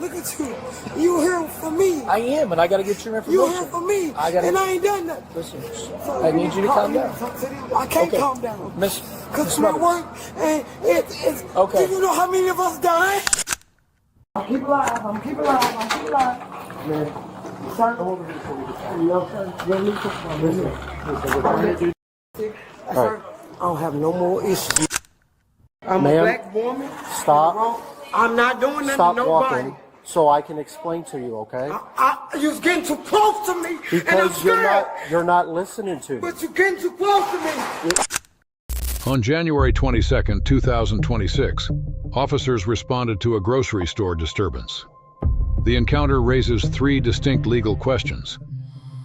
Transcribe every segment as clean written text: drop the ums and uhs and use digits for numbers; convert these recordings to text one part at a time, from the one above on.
Look at you. You here for me. I am, and I got to get your information. You here for me. And I ain't done nothing. Listen, I need you to calm down. I can't calm down. Because my work, and it's... Okay. Do you know how many of us died? I'm keep alive. I'm keep alive. I'm keep alive. Man. Sir. Come over here before we get started. I don't have no more issues. I'm a black woman. Stop. I'm not doing nothing Stop to nobody. walking so I can explain to you, okay? You're getting too close to me. Because you're not listening to me. But you're getting too close to me. On January 22, 2026, officers responded to a grocery store disturbance. The encounter raises three distinct legal questions: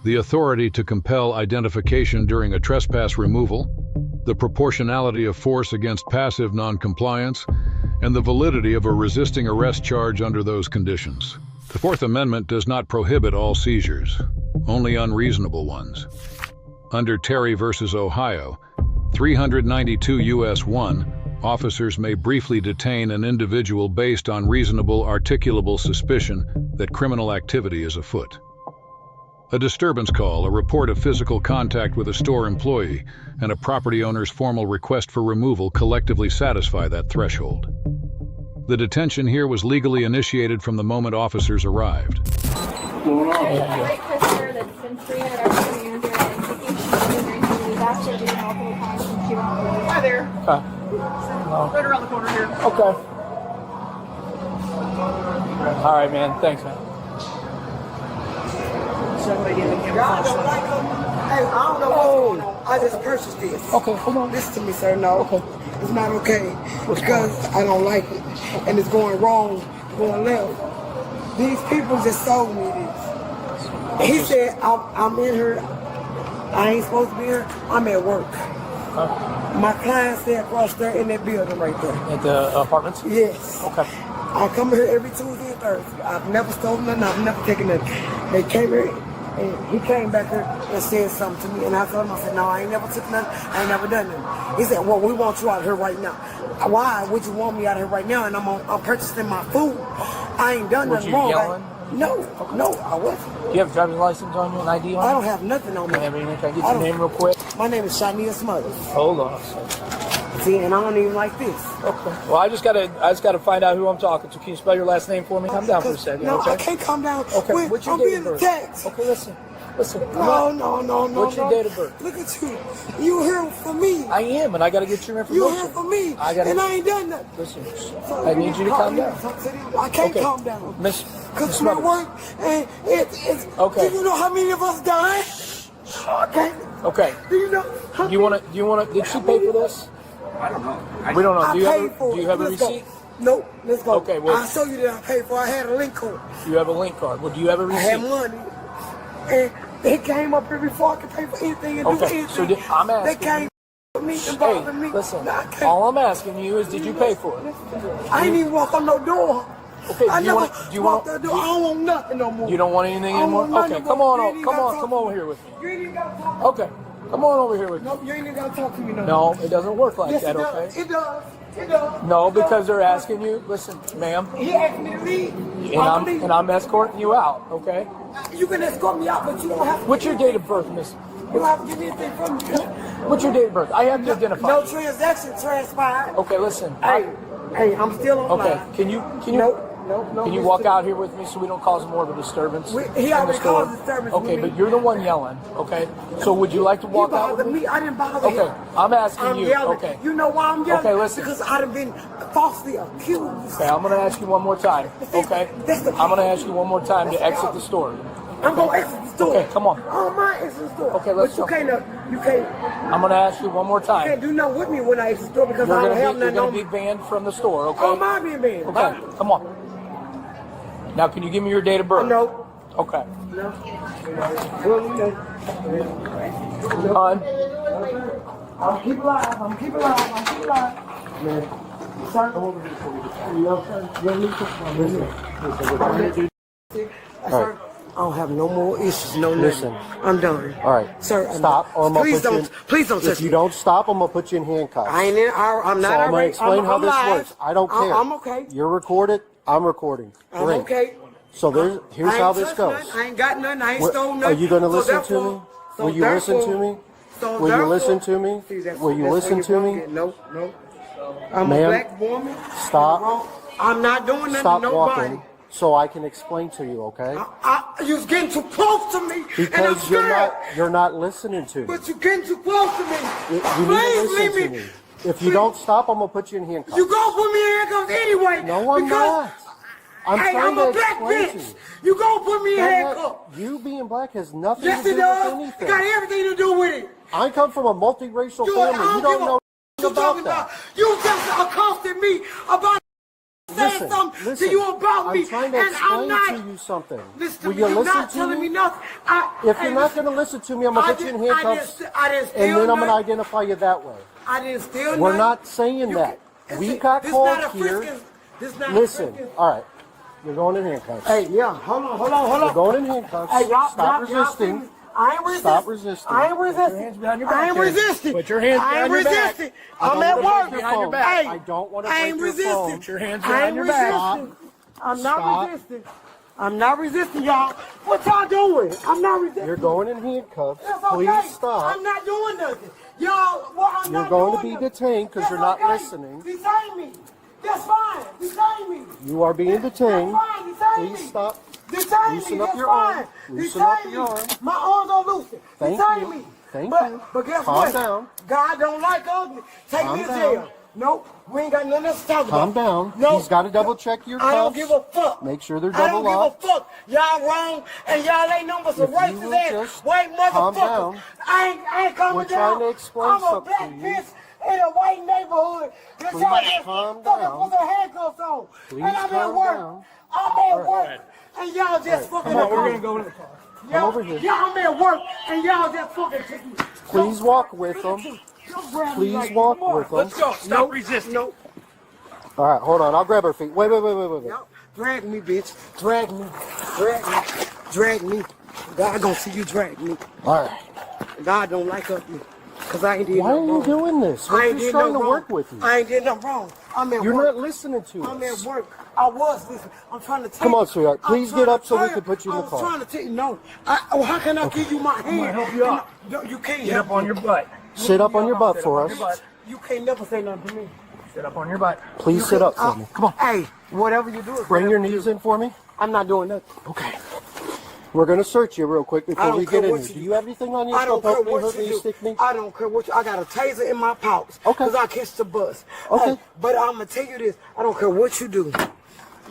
the authority to compel identification during a trespass removal, the proportionality of force against passive non-compliance, and the validity of a resisting arrest charge under those conditions. The Fourth Amendment does not prohibit all seizures, only unreasonable ones. Under Terry v. Ohio, 392 U.S. 1, officers may briefly detain an individual based on reasonable articulable suspicion that criminal activity is afoot. A disturbance call, a report of physical contact with a store employee, and a property owner's formal request for removal collectively satisfy that threshold. The detention here was legally initiated from the moment officers arrived. Hi there. Right around the corner here. Okay. All right, man. Thanks, man. Hey, I don't know what's going on. I just purchased this. Okay, hold on. Listen to me, sir. No. Okay. It's not okay. Because I don't like it. And it's going wrong, going left. These people just sold me this. He said, I'm in here. I ain't supposed to be here. I'm at work. My client stay across there in that building right there. At the apartments? Yes. Okay. I come here every Tuesday and Thursday. I've never stolen nothing. I've never taken nothing. They came here, and he came back here and said something to me, and I told him, I said, no, I ain't never took nothing. I ain't never done nothing. He said, well, we want you out here right now. Why would you want me out here right now? And I'm purchasing my food. I ain't done nothing wrong. Yelling? No, I wasn't. Do you have a driver's license on you, an ID on you? I don't have nothing on me. Can I get your name real quick? My name is Shania Smothers. Hold on. See, and I don't even like this. Okay. Well, I just gotta find out who I'm talking to. Can you spell your last name for me? Calm down for a second. No, okay? I can't calm down. Okay. What's your I'm date being of birth? attacked. Okay, listen. No. What's your date of birth? Look at you. You here for me. I am, and I got to get your information. You here for me. And I ain't done nothing. Listen, I need you to calm down. I can't calm down. Because my work, and it's... Okay. Do you know how many of us died? Okay. Do you know how Do you want to, did she pay for this? I don't know. We don't know. I Do you have a receipt? Nope. Let's go. Okay, well... I'll show you that I paid for. I had a link card. You have a link card. Well, do you have a receipt? I had money. And they came up here before I could pay for anything and do anything. So I'm asking. They came with me and bothered me. Listen, all I'm asking you is, did you pay for it? I ain't even walk on no door. Okay, I never do you want the door. I don't want nothing no more. You don't want anything anymore? Okay, come over here with me. You ain't even got to talk. Okay, come on over here with me. No, you ain't even got to talk to me no more. No, it doesn't work like that, It does. okay? It does. It does. No, because they're asking you, listen, ma'am, He asked me to leave. and I'm escorting you out, okay? You can escort me out, but you don't have to. What's your date of birth, miss? You don't have to give me anything from me. What's your date of birth? I have to identify. No transaction transpired. Okay, listen. Hey, I'm still on Okay, line. can you No, can you walk out here with me so we don't cause more of a disturbance? He already caused a disturbance. Okay, with me. but you're the one yelling, okay? So would you like to walk out with me? I didn't bother him. Okay, I'm asking I'm you. yelling. Okay. You know why I'm yelling? Okay, listen. Because I done been falsely accused. Okay, I'm going to ask you one more time, okay? I'm going to ask you one more time to exit the store. I'm going to exit the store. Okay, come on. I don't mind exiting the store. Okay, let's go. But you can't. I'm going to ask you one more You time. can't do nothing with me when I exit the store because I don't have You're nothing going on to me. be banned from the store, okay? I don't mind being banned. Okay, come on. Now, can you give me your date of birth? No. Okay. No. Hon? I'm keep alive. I'm keep alive. Man. Sir. Come over here before we get started. Sir, I don't have no more issues, Listen. I'm done. All right. Sir, Stop, or I'm going to put you in... Please don't touch If me. you don't stop, I'm going to put you in handcuffs. I'm not So I'm going to explain how this live. works. I don't care. I'm okay. You're recorded. I'm recording. I'm Great. okay. So here's how this touched goes. Nothing. I ain't got nothing. I ain't What- stole nothing. Are you going to So listen to me? therefore- so Will you listen to me? So Will you therefore- listen to me? See, that's- Will you that's listen how to you me? wrong it. No, no. I'm Ma'am, a black woman. stop. I'm not doing nothing Stop to nobody. walking so I can explain to you, okay? You're getting too close to me, and I'm Because scared. you're not listening to me. But you're getting too close to me. You need to Please listen leave to me. If you don't stop, I'm gonna put you in handcuffs. You gonna put me in handcuffs anyway. No, I'm because, not. I'm hey, trying I'm to a black explain to bitch. you. You gonna put me in That handcuffs. you being black has nothing Yes, to it do does. with It got anything. everything to do with it. I come from a multiracial You, family. You don't know you about talking that. about. You just accosted me about saying something Listen, to you about me, I'm trying to and I'm explain not. to you something. Listen to Will me. you You're listen not to telling me me? nothing. If you're not going to listen to me, I'm going to put you in handcuffs, I didn't steal and then I'm going to nothing. identify you that way. I didn't steal We're nothing. not saying that. This We is- got this called not a here. frisking- This not Listen, a frisking- all right. You're going in handcuffs. Hey, yeah, hold on. You're going in handcuffs. Hey, y'all, Stop y'all resisting. see me? I ain't resisting. Stop resisting. I ain't resisting. hands behind your back, I ain't kid. resisting. Put your hands I ain't behind your back. resisting. I I'm don't at wanna work. break your phone. Hey, I don't want to I break ain't your resisting. phone. Put your hands I behind ain't your back. resisting. I'm not Stop. resisting. I'm not resisting, y'all. What y'all doing? I'm not resisting. You're going in handcuffs. That's okay. Please stop. I'm not doing nothing. Y'all, well, I'm You're not going doing to be nothing. detained 'cause That's you're not okay. listening. Detain me. That's fine. Detain me. You are being detained. That's fine. Detain me. Please stop. Detain Loosen me. up That's your fine. arm. Loosen Detain up me. your arm. My arms are loosened. Thank Detain you. me. Thank but, you. But guess Calm what? down. God don't like ugly. Take Calm me to down. jail. Nope. We ain't got nothing else to talk Calm about. down. No. He's got to double check your cuffs. I don't give a fuck. Make sure they're I don't double locked. give a fuck. Y'all wrong, and y'all ain't nothing but some If you racist will ass just white calm motherfuckers. down. I ain't coming We're down. trying to explain I'm a something black to you. bitch in a white neighborhood. That Please y'all just calm fucking down. put their handcuffs on. Please and I'm at calm work. down. I'm at work. And y'all just fucking. Come on, we're gonna go to the car. Y'all, over here. Y'all, I'm at work, and y'all just fucking. Please walk with them. Don't grab me Please like walk that. with them. Let's go. Stop resisting. No. All right, hold on. I'll grab her feet. Wait. Y'all drag me, bitch. Drag me. Drag me. Drag me. God gonna see you drag me. All right. God don't like us. Cause I ain't did Why are nothing you wrong. doing this? I We're ain't just did trying to nothing work wrong. with you. I ain't did nothing wrong. I'm at You're work. not listening to I'm at us. work. I was listening. I'm trying to tell Come you. on, sweetheart. I'm Please trying get to up so we tell can you. put you in the I car. was trying to tell you. No. How can I give you my hand? gonna help you up. No, you can't Get help up on me. your butt. Sit up on your butt Sit for up on us. your butt. You can't never say nothing to me. Sit up on your butt. Please sit up for me. Come on. Hey, whatever you do. is Bring your whatever you knees do. in for me. I'm not doing nothing. Okay. We're going to search you real quick I before don't we care get in what here. you Do do. you have anything on you? I don't Stop care help me, what hurt you me, do. stick me? I don't care what you. I got a taser in my pouch. Okay. Cause I catch the bus. Okay. Hey, but I'm gonna tell you this. I don't care what you do.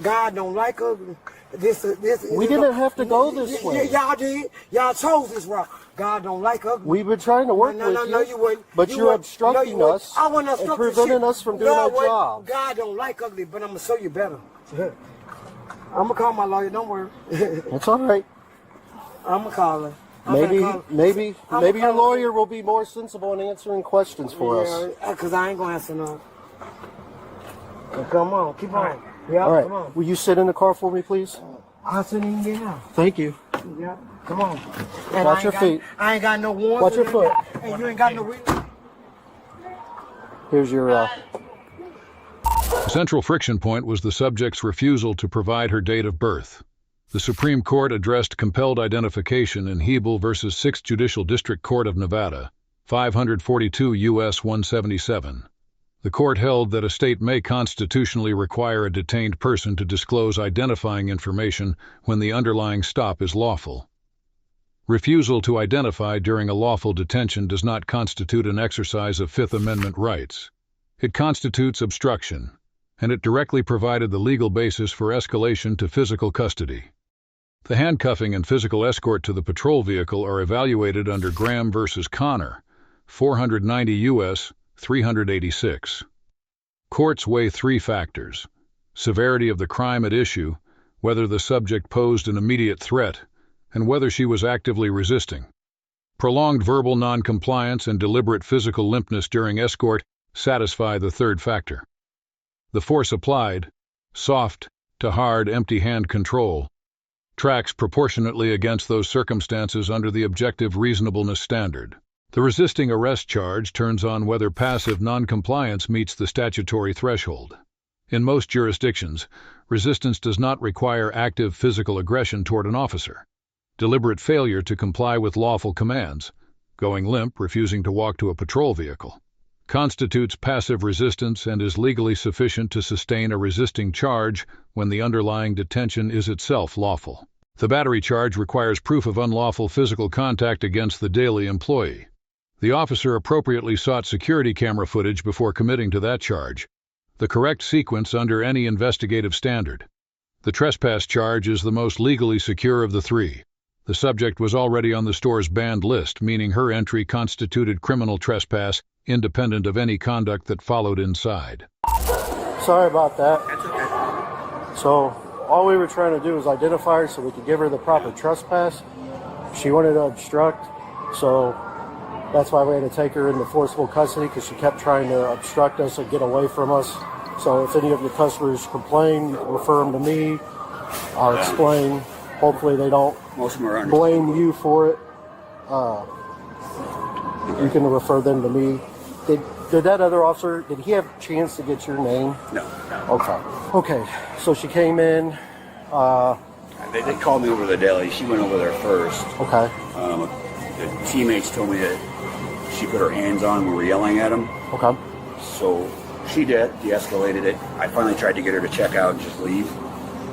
God don't like ugly. This. We didn't have to go this way. Y'all did. Y'all chose this route. God don't like ugly. We've been trying to work No, with you wouldn't. but You you're wouldn't. obstructing No, you us wouldn't. I wasn't and obstructing preventing shit. us from doing No, I our wouldn't. job. God don't like ugly, but I'm gonna show you better. I'm gonna call my lawyer. Don't worry. That's all right. I'm gonna call her. I'm Maybe gonna call her. your lawyer will be more sensible in answering questions for us. Yeah, cause I ain't gonna answer none. Come on, keep on. Yeah, All right. come on. Will you sit in the car for me, please? I shouldn't even get out. Thank you. Yeah, come on. And Watch I ain't your got- feet. I ain't got no warrants. Watch your or foot. nothing, And you ain't got no reason. Here's your. Central friction point was the subject's refusal to provide her date of birth. The Supreme Court addressed compelled identification in Hebel versus 6th Judicial District Court of Nevada, 542 U.S. 177. The court held that a state may constitutionally require a detained person to disclose identifying information when the underlying stop is lawful. Refusal to identify during a lawful detention does not constitute an exercise of Fifth Amendment rights. It constitutes obstruction, and it directly provided the legal basis for escalation to physical custody. The handcuffing and physical escort to the patrol vehicle are evaluated under Graham versus Connor, 490 U.S. 386. Courts weigh three factors: severity of the crime at issue, whether the subject posed an immediate threat, and whether she was actively resisting. Prolonged verbal noncompliance and deliberate physical limpness during escort satisfy the third factor. The force applied, soft to hard empty hand control, tracks proportionately against those circumstances under the objective reasonableness standard. The resisting arrest charge turns on whether passive noncompliance meets the statutory threshold. In most jurisdictions, resistance does not require active physical aggression toward an officer. Deliberate failure to comply with lawful commands, going limp, refusing to walk to a patrol vehicle, constitutes passive resistance and is legally sufficient to sustain a resisting charge when the underlying detention is itself lawful. The battery charge requires proof of unlawful physical contact against the daily employee. The officer appropriately sought security camera footage before committing to that charge, the correct sequence under any investigative standard. The trespass charge is the most legally secure of the three. The subject was already on the store's banned list, meaning her entry constituted criminal trespass, independent of any conduct that followed inside. Sorry about that. That's okay. So, all we were trying to do was identify her so we could give her the proper trespass. She wanted to obstruct, so that's why we had to take her into forcible custody, because she kept trying to obstruct us and get away from us. So if any of your customers complain, you can refer them to me. I'll explain. Hopefully they don't blame you for it. You can refer them to me. Did that other officer, did he have a chance to get your name? No. Okay. So she came in. They called me over to the deli. She went over there first. Okay. The teammates told me that she put her hands on when we were yelling at them. Okay. So she de-escalated it. I finally tried to get her to check out and just leave.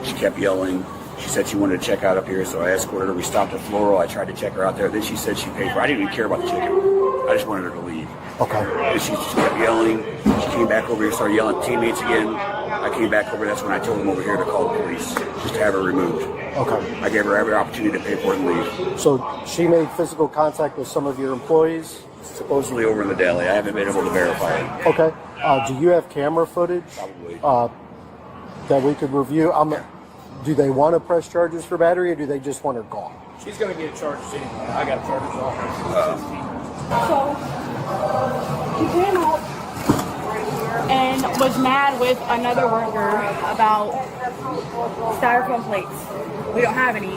She kept yelling. She said she wanted to check out up here, so I escorted her. We stopped at Floral. I tried to check her out there. Then she said she paid for it. I didn't even care about the chicken. I just wanted her to leave. Okay. And she kept yelling. She came back over here, started yelling at teammates again. I came back over. That's when I told them over here to call the police, just to have her removed. Okay. I gave her every opportunity to pay for it and leave. So she made physical contact with some of your employees? Supposedly over in the deli. I haven't been able to verify it. Okay. Do you have camera footage? Probably. That we could review? Do they want to press charges for battery, or do they just want her gone? She's going to get charges anyway. I got charges on her. So he came up and was mad with another worker about styrofoam plates. We don't have any,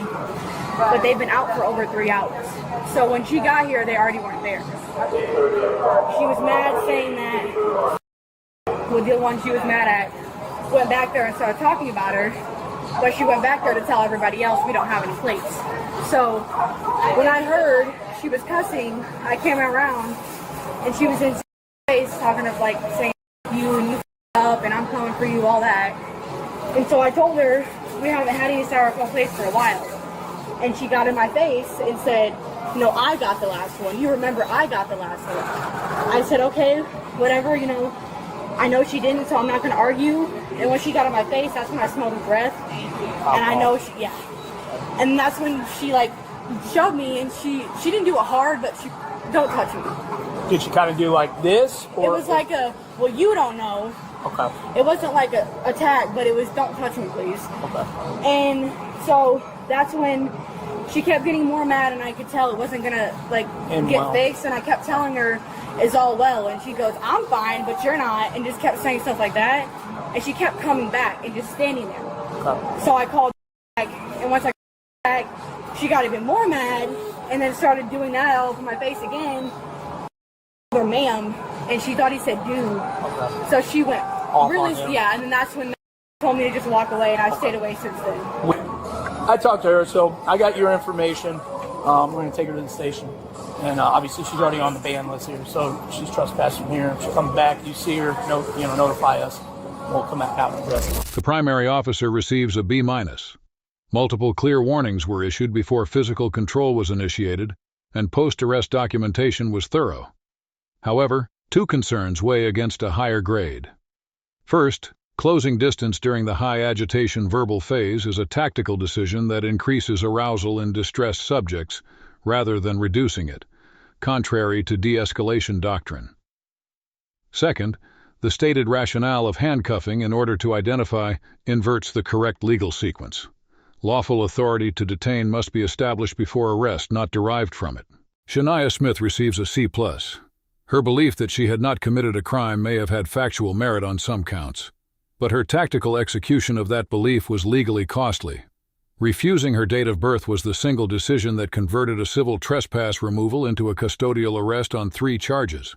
but they've been out for over 3 hours. So when she got here, they already weren't there. She was mad, saying that with the one she was mad at went back there and started talking about her. But she went back there to tell everybody else we don't have any plates. So when I heard she was cussing, I came around and she was in face talking of like saying you and you up and I'm coming for you, all that. And so I told her we haven't had any styrofoam plates for a while. And she got in my face and said, no, I got the last one. You remember I got the last one. I said, okay, whatever, you know. I know she didn't, so I'm not going to argue. And when she got in my face, that's when I smelled her breath. And I know she, yeah. And that's when she, like, shoved me, and she didn't do it hard, but she, don't touch me. Did she kind of do like this? Or? It was like a, well, you don't know. Okay. It wasn't like a attack, but it was, don't touch me, please. Okay. And so that's when she kept getting more mad, and I could tell it wasn't going to, like, get fixed. And I kept telling her, it's all well. And she goes, I'm fine, but you're not. And just kept saying stuff like that. And she kept coming back and just standing there. Okay. So I called back, and once I called back, she got even more mad, and then started doing that all over my face again. Or ma'am, and she thought he said dude. Okay. So she went off really, yeah, and then that's when they told me to just walk away, and I stayed away since then. I talked to her, so I got your information. We're going to take her to the station. And obviously she's already on the ban list here, so she's trespassing here. If she comes back, you see her, notify us. We'll come back out and address it. The primary officer receives a B-. Multiple clear warnings were issued before physical control was initiated, and post-arrest documentation was thorough. However, 2 concerns weigh against a higher grade. First, closing distance during the high agitation verbal phase is a tactical decision that increases arousal in distressed subjects rather than reducing it, contrary to de-escalation doctrine. Second, the stated rationale of handcuffing in order to identify inverts the correct legal sequence. Lawful authority to detain must be established before arrest, not derived from it. Shania Smith receives a C+. Her belief that she had not committed a crime may have had factual merit on some counts, but her tactical execution of that belief was legally costly. Refusing her date of birth was the single decision that converted a civil trespass removal into a custodial arrest on 3 charges.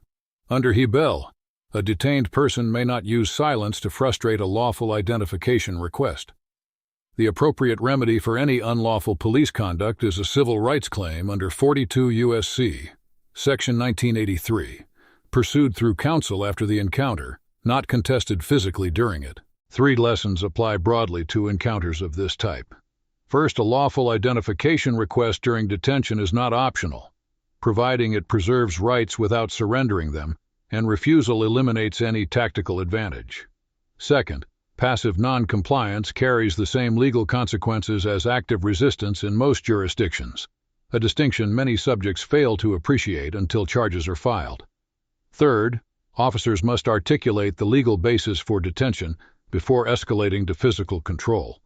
Under Hebel, A detained person may not use silence to frustrate a lawful identification request. The appropriate remedy for any unlawful police conduct is a civil rights claim under 42 U.S.C. Section 1983, pursued through counsel after the encounter, not contested physically during it. 3 lessons apply broadly to encounters of this type. First, a lawful identification request during detention is not optional, providing it preserves rights without surrendering them, and refusal eliminates any tactical advantage. Second, passive non-compliance carries the same legal consequences as active resistance in most jurisdictions, a distinction many subjects fail to appreciate until charges are filed. Third, officers must articulate the legal basis for detention before escalating to physical control.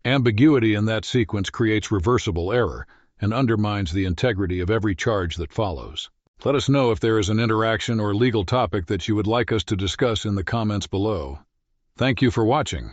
Ambiguity in that sequence creates reversible error and undermines the integrity of every charge that follows. Let us know if there is an interaction or legal topic that you would like us to discuss in the comments below. Thank you for watching.